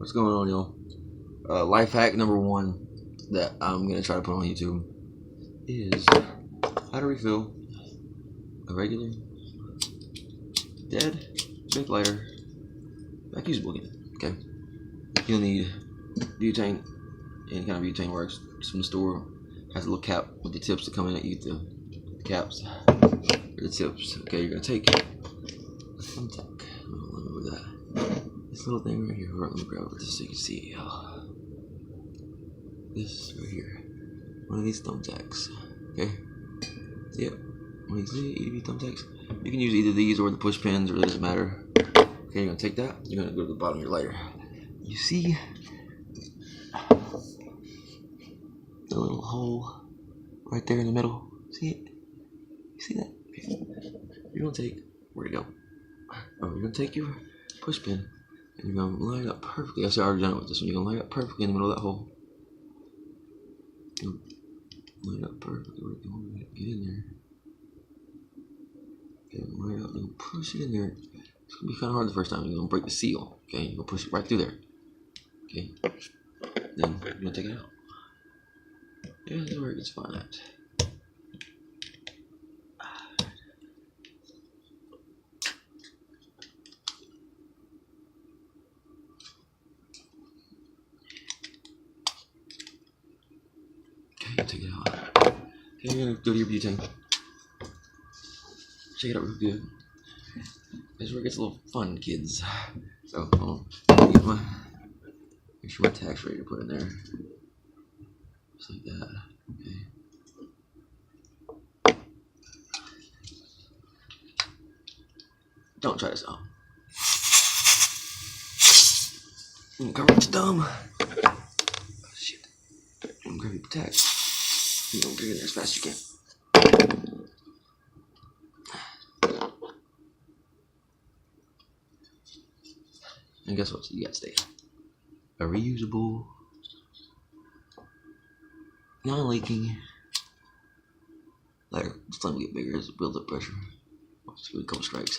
What's going on, y'all? Life hack number one that I'm gonna try to put on YouTube is how to refill a regular dead big lighter back usable again. Okay, you'll need butane. Any kind of butane works. It's from the store. Has a little cap with the tips that come in it. You get the caps or the tips. Okay, you're gonna take a thumbtack. Remember that. This little thing right here. Let me grab it just so you can see. This right here. One of these thumbtacks. Okay. See it? One of these EDB thumbtacks. You can use either these or the push pins, or it doesn't matter. Okay, you're gonna take that. You're gonna go to the bottom of your lighter. You see the little hole right there in the middle? See it? You see that? Okay. You're gonna take, where'd it go? Oh, you're gonna take your push pin and you're gonna line it up perfectly. I already done it with this one. You're gonna line it up perfectly in the middle of that hole. Line it up perfectly. Get in there. Okay, line it up and push it in there. It's gonna be kind of hard the first time. You're gonna break the seal. Okay, you're gonna push it right through there. Okay, then you're gonna take it out. Yeah, this is where it gets fun at. Okay, take it out. Okay, you're gonna go to your butane. Shake it up real good. This is where it gets a little fun, kids. So, hold on. Make sure my tack's ready to put in there. Just like that. Okay. Don't try this out. Cover your thumb. Oh, shit. I'm gonna grab your tack. You're gonna get in there as fast as you can. And guess what? You got today. A reusable, non-leaking lighter. It's time to get bigger as it builds up pressure. Just give it a couple strikes.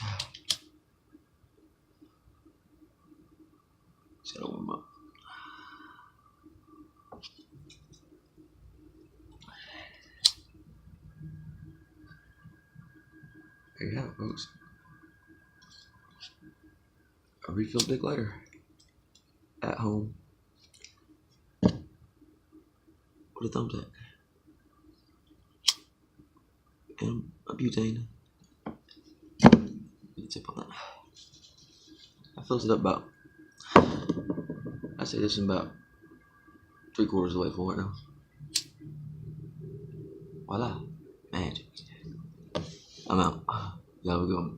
Just gotta warm up. There you have it, folks. A refilled big lighter at home with a thumbtack and a butane. Get a tip on that. I filled it up about, I say this is about 3/4 of the way full right now. Voila, magic. I'm out. Y'all have a good one.